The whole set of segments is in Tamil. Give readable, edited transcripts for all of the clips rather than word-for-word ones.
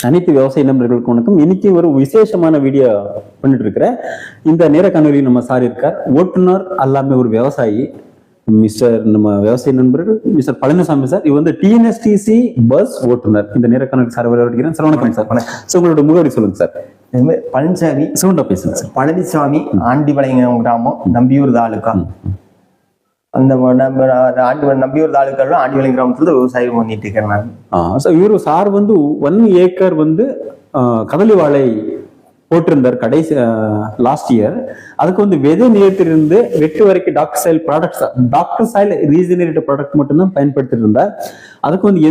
அனைத்து விவசாய நண்பர்களுக்கு வணக்கம். இன்னைக்கு ஒரு விசேஷமான வீடியோ பண்ணிட்டு இருக்கிறேன். இந்த நேரக்காணொலி நம்ம சார் இருக்கார், ஓட்டுநர் அல்லாம ஒரு விவசாயி நம்ம விவசாய நண்பர்கள் மிஸ்டர் பழனிசாமி சார். இவர் வந்து டிஎன்எஸ்டிசி பஸ் ஓட்டுநர். இந்த நேரக்காணொலி சார் வரவேற்கிறேன் சார். வணக்கம் சார். வணக்கம். உங்களோட முகவரி சொல்லுங்க சார். பழனிசாமி சவுண்டா பேசுங்க சார். பழனிசாமி, ஆண்டிபாளையம் கிராமம், நம்பியூர் தாலுகா. அந்த நம்பியூர் தாலுக்கால ஆண்டிபாளையம் கிராமத்துல விவசாயம் பண்ணிட்டு இருக்கேன் நான். இவரு சார் வந்து 1 ஏக்கர் வந்து கதலி வாழை போட்டிருந்தார் கடைசி லாஸ்ட் இயர். அதுக்கு வந்து விதை நிலையத்திலிருந்து வெட்டு வரைக்கும் டாக்டர் சாயில் ரீஜெனரேட்டிவ் ப்ராடக்ட் மட்டும்தான் பயன்படுத்திட்டு இருந்தார். அதுக்கு வந்து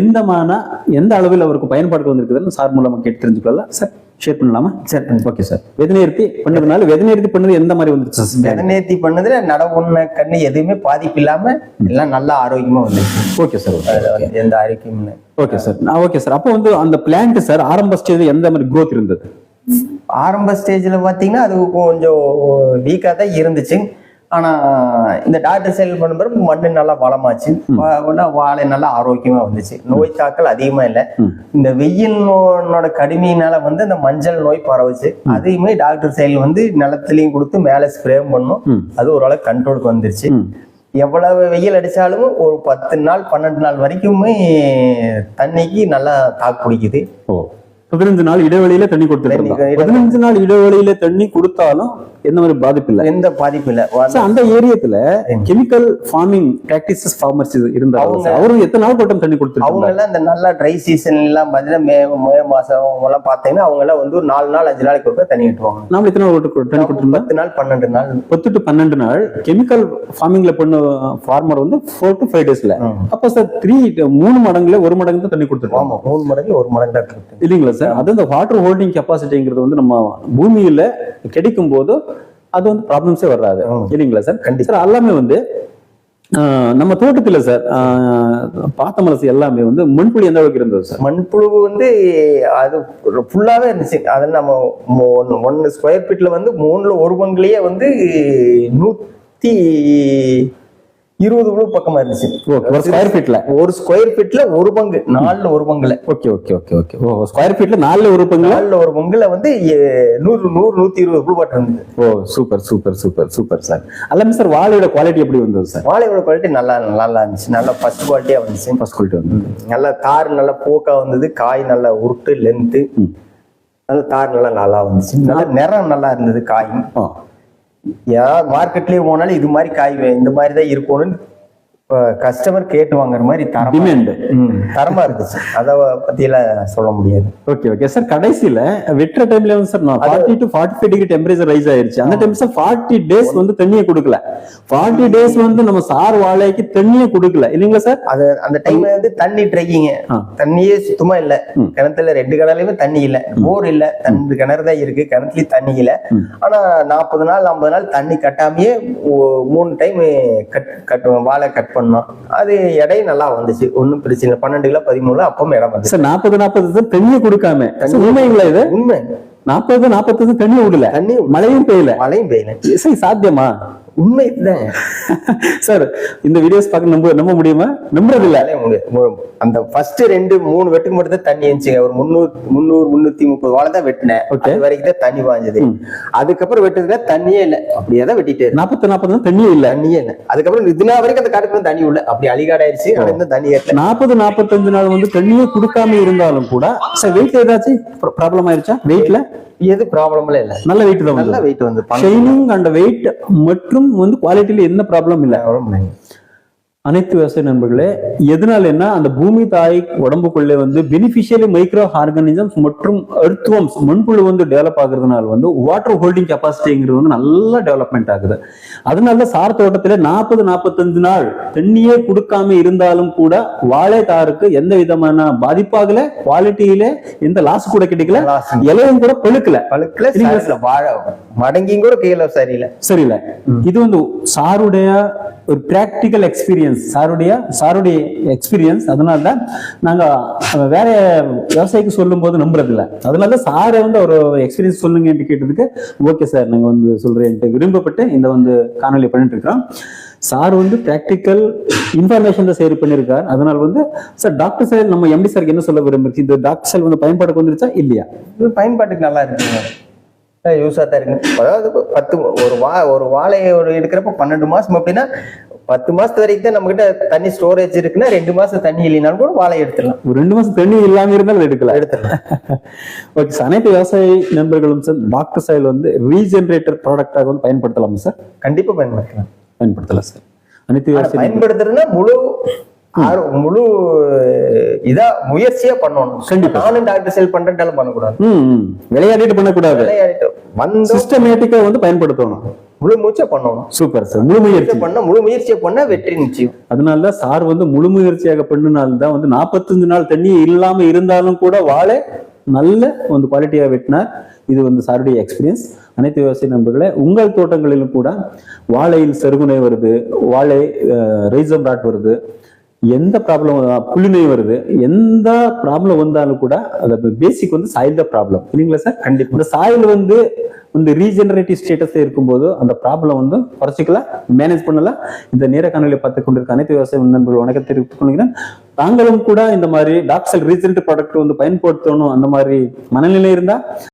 எந்த அளவில் அவருக்கு பயன்பாடு வந்திருக்குதுன்னு சார் மூலமா கேட்டு தெரிஞ்சுக்கலாம் சார். ஷேர் பண்ணலாமா? சரி, ஓகே சார். வெதநேர்த்தி பண்ணதுனால வெதநேர்த்தி பண்ணது எந்த மாதிரி வந்துச்சு? வெதநேர்த்தி பண்ணதுல நடவுண்ண கண்ணு எதுவுமே பாதிப்பு இல்லாம எல்லாம் நல்லா ஆரோக்கியமா வந்துச்சு. Okay sir. எந்த ஆரோக்கியம் இல்லை. Okay sir. Okay sir. அப்போ வந்து அந்த பிளான்ட் சார் ஆரம்ப ஸ்டேஜ் எந்த மாதிரி growth இருந்தது? ஆரம்ப ஸ்டேஜ்ல பாத்தீங்கன்னா அது கொஞ்சம் வீக்கா தான் இருந்துச்சு. ஆனா இந்த டாக்டர் செயல் பண்ண பிறகு மண்ணு நல்லா வளமாச்சு, வாழை நல்லா ஆரோக்கியமா வந்துச்சு. நோய் தாக்கல் அதிகமா இல்லை. இந்த வெயிலோட கடுமையினால வந்து இந்த மஞ்சள் நோய் பரவுச்சு. அதையுமே டாக்டர் செயல் வந்து நிலத்திலையும் கொடுத்து மேல ஸ்ப்ரே பண்ணும். அது ஓரளவுக்கு கண்ட்ரோலுக்கு வந்துருச்சு. எவ்வளவு வெயில் அடிச்சாலும் ஒரு 10 நாள் 12 நாள் வரைக்குமே தண்ணிக்கு நல்லா தாக்கு பிடிக்குது. 15 நாள் இடைவெளியில தண்ணி கொடுத்துருக்காங்க. 15 நாள் இடைவெளியில தண்ணி கொடுத்தாலும் எந்த மாதிரி பாதிப்பு இல்லை? எந்த பாதிப்பு இல்லை. அந்த ஏரியாத்துல கெமிக்கல் ஃபார்மிங் பிராக்டிசஸ் ஃபார்மர்ஸ் இருந்தாங்க. அவரும் எத்தனை நாள் மட்டும் தண்ணி கொடுத்துருக்காங்க? அவங்க எல்லாம் இந்த நல்லா ட்ரை சீசன் எல்லாம் பாத்தீங்கன்னா மே மாசம் எல்லாம் பாத்தீங்கன்னா அவங்க எல்லாம் வந்து ஒரு 4 நாள் 5 நாளைக்கு ஒருக்கா தண்ணி விட்டுருவாங்க. நாம எத்தனை நாள் தண்ணி கொடுத்துருந்தோம்? 10 நாள் 12 நாள். 10 to 12 நாள் கெமிக்கல் ஃபார்மிங்ல பண்ண ஃபார்மர் வந்து 4 to 5 டேஸ்ல. அப்ப சார் 3 மடங்குல 1 மடங்கு தான் தண்ணி கொடுத்துருக்கோம். 3 மடங்குல 1 மடங்கு தான் இல்லைங்களா சார்? அது இந்த வாட்டர் ஹோல்டிங் கெப்பாசிட்டிங்கிறது வந்து நம்ம பூமியில கிடைக்கும் போது அது வந்து ப்ராப்ளம்ஸே வராது, இல்லைங்களா சார்? கண்டிப்பா. எல்லாமே வந்து நம்ம தோட்டத்துல சார் பாத்த மலசு எல்லாமே வந்து மண்புழு எந்த அளவுக்கு இருந்தது சார்? மண்புழு வந்து அது ஃபுல்லாவே இருந்துச்சு. அதில் நம்ம 1 ஸ்கொயர் ஃபீட்ல வந்து 3ல் 1 பங்குலயே வந்து 120 புழு பக்கமா இருந்துச்சு. ஒரு ஸ்கொயர் ஃபீட்ல 1 பங்கு, 4ல் 1 பங்குல. Okay okay okay okay. Square ஃபீட்ல 4ல் 1 பங்கு, 4ல் 1 பங்குல வந்து 100-120 புழு பாட்டு இருந்தது. Super super super super sir. எல்லாமே சார் வாழையோட குவாலிட்டி எப்படி வந்தது சார்? வாழையோட குவாலிட்டி நல்லா இருந்துச்சு. நல்லா ஃபர்ஸ்ட் குவாலிட்டியா வந்துச்சு. ஃபர்ஸ்ட் குவாலிட்டி வந்து நல்லா தார் நல்லா போக்கா வந்தது. காய் நல்லா உருட்டு லென்த்து, நல்லா தார் நல்லா வந்துச்சு. நல்லா நிறம் நல்லா இருந்தது காய். மார்க்கெட்லயே போனாலும் இது மாதிரி காய் இந்த மாதிரி தான் இருக்கணும்னு கஸ்டமர் கேட்டு வாங்குற மாதிரி தரமா இருந்துச்சு. அத பத்தி எல்லாம் சொல்ல முடியாது. Okay okay sir. கடைசியில வெட்டுற டைம்ல வந்து sir 40 to 45 degree temperature rice ஆயிருச்சு. அந்த டைம் சார் 40 டேஸ் வந்து தண்ணியை கொடுக்கல. 40 டேஸ் வந்து நம்ம சார் வாழைக்கு தண்ணியை கொடுக்கல, இல்லைங்களா சார்? அது அந்த டைம்ல வந்து தண்ணி ட்ரைக்கிங்க, தண்ணியே சுத்தமா இல்ல. கிணத்துல 2 கிணறுலயுமே தண்ணி இல்ல. போர் இல்ல, 2 கிணறு தான் இருக்கு. கிணத்துலயும் தண்ணி இல்ல. ஆனா 40 நாள் 50 நாள் தண்ணி கட்டாமையே 3 டைம் வாழை கட் பண்ணோம். அது எடையும் நல்லா வந்துச்சு. ஒன்னும் பிரச்சனை. 12 கிலோ 13 கிலோ அப்பவும் இடம் வந்து 40 தண்ணியை கொடுக்காம. உண்மைங்களா இது? உண்மை. 40 தண்ணி விடல, மழையும் பெய்யல. சாத்தியமா? உண்மை இதுதான் சார். இந்த வீடியோஸ் பார்க்க நம்ப முடியுமா? நம்புறது இல்ல. அந்த ஃபர்ஸ்ட் 2-3 வெட்டுக்கு மட்டும் தான் தண்ணி இருந்துச்சுங்க. ஒரு 300-330 வாழை தான் வெட்டினேன். அது வரைக்கும் தான் தண்ணி வாஞ்சது. அதுக்கப்புறம் வெட்டுறதுல தண்ணியே இல்ல. அப்படியே தான் வெட்டிட்டு 40 தண்ணியே இல்ல. அதுக்கப்புறம் இதுனா வரைக்கும் அந்த காட்டுக்கு தண்ணி உள்ள அப்படி அழிகாடாயிருச்சு. 40-45 நாள் வந்து தண்ணியே கொடுக்காம இருந்தாலும் கூட சார் வெயிட் ஏதாச்சும் ப்ராப்ளம் ஆயிருச்சா? வெயிட்ல எது ப்ராப்ளம்ல இல்ல. நல்ல வெயிட் தான். நல்ல வெயிட் வந்து ஷைனிங் அண்ட் வெயிட் மற்றும் வந்து குவாலிட்டியில எந்த ப்ராப்ளம் இல்ல. அனைத்து விவசாய நண்பர்களே, எதனால என்ன அந்த பூமி தாய் உடம்புக்குள்ளே வந்து பெனிஃபிஷியலி மைக்ரோ ஆர்கானிசம்ஸ் மற்றும் எர்த்வர்ம்ஸ் மண்புழு வந்து டெவலப் ஆகுறதுனால வந்து வாட்டர் ஹோல்டிங் கெப்பாசிட்டிங்கிறது வந்து நல்லா டெவலப்மெண்ட் ஆகுது. அதனால சார் தோட்டத்துல 40-45 நாள் தண்ணியே கொடுக்காம இருந்தாலும் கூட வாழை தாருக்கு எந்த விதமான பாதிப்பாகல, குவாலிட்டியில எந்த லாஸ் கூட கிடைக்கல, இலையும் கூட பழுக்கல. வாழை மடங்கியும் கூட கீழே சரியில்லை. இது வந்து சாருடைய ஒரு பிராக்டிக்கல் எக்ஸ்பீரியன்ஸ், சாருடைய எக்ஸ்பீரியன்ஸ். அதனால தான் நாங்க வேற விவசாயிக்கு சொல்லும் போது நம்புறது இல்லை. அதனால தான் சாரை வந்து ஒரு எக்ஸ்பீரியன்ஸ் சொல்லுங்க கேட்டதுக்கு ஓகே சார் நாங்க வந்து சொல்றேன் விரும்பப்பட்டு இந்த வந்து காணொலி பண்ணிட்டு இருக்கிறோம். சார் வந்து பிராக்டிக்கல் இன்ஃபர்மேஷன் தான் ஷேர் பண்ணியிருக்கார். அதனால வந்து சார் டாக்டர் சார் நம்ம எம்டி சாருக்கு என்ன சொல்ல விரும்புறீங்க? இந்த டாக்டர் சார் வந்து பயன்பாடுக்கு வந்துருச்சா இல்லையா? இது பயன்பாட்டுக்கு நல்லா இருக்குங்க, யூஸா தான் இருக்கு. அதாவது 10 ஒரு வாழையை எடுக்கிறப்ப 12 மாசம் அப்படின்னா 10 மாசத்து வரைக்கும் தான் நம்ம கிட்ட தண்ணி ஸ்டோரேஜ் இருக்குன்னா 2 மாசம் தண்ணி இல்லைனாலும் கூட வாழை எடுத்துடலாம். ஒரு 2 மாசம் தண்ணி இல்லாம இருந்தாலும் எடுக்கலாம். ஓகே சார், அனைத்து விவசாய நண்பர்களும் சார் டாக்டர் சாயில் வந்து ரீஜெனரேட்டர் ப்ராடக்டாக வந்து பயன்படுத்தலாமா சார்? கண்டிப்பா பயன்படுத்தலாம். பயன்படுத்தலாம் சார். அனைத்து விவசாய பயன்படுத்துறதுன்னா முழு இதா முயற்சியா பண்ணணும். கண்டிப்பா. நானும் டாக்டர் செல் பண்றேன்டாலும் பண்ணக்கூடாது, விளையாடிட்டு பண்ணக்கூடாது, விளையாடிட்டு வந்து சிஸ்டமேட்டிக்கா வந்து பயன்படுத்தணும், முழு மூச்சா பண்ணணும். Super sir. முழு முயற்சியை பண்ணா வெற்றி நிச்சயம். அதனால சார் வந்து முழு முயற்சியாக பண்ணினால்தான் வந்து 45 நாள் தண்ணி இல்லாம இருந்தாலும் கூட வாழை நல்ல வந்து குவாலிட்டியா வெட்டினார். இது வந்து சாருடைய எக்ஸ்பீரியன்ஸ். அனைத்து விவசாய நண்பர்களே, உங்கள் தோட்டங்களிலும் கூட வாழையில் செருகுனை வருது, வாழை ரைசம் ராட் வருது, எந்த ப்ராப்ளம் புள்ளிநோய் வருது, எந்த ப்ராப்ளம் வந்தாலும் கூட அது பேசிக் வந்து சாயில் தான் ப்ராப்ளம் இல்லைங்களா சார்? கண்டிப்பா. இந்த சாயில் வந்து இந்த ரீஜெனரேட்டிவ் ஸ்டேட்டஸ் இருக்கும்போது அந்த ப்ராப்ளம் வந்து குறைச்சிக்கலாம், மேனேஜ் பண்ணலாம். இந்த நேர காணொலியை பார்த்து கொண்டிருக்க அனைத்து விவசாய நண்பர்கள் வணக்கம் தெரிவித்துக் கொள்கிறேன். தாங்களும் கூட இந்த மாதிரி டாக்டர் ரீஜெனரேட்டிவ் ப்ராடக்ட் வந்து பயன்படுத்தணும் அந்த மாதிரி மனநிலை இருந்தா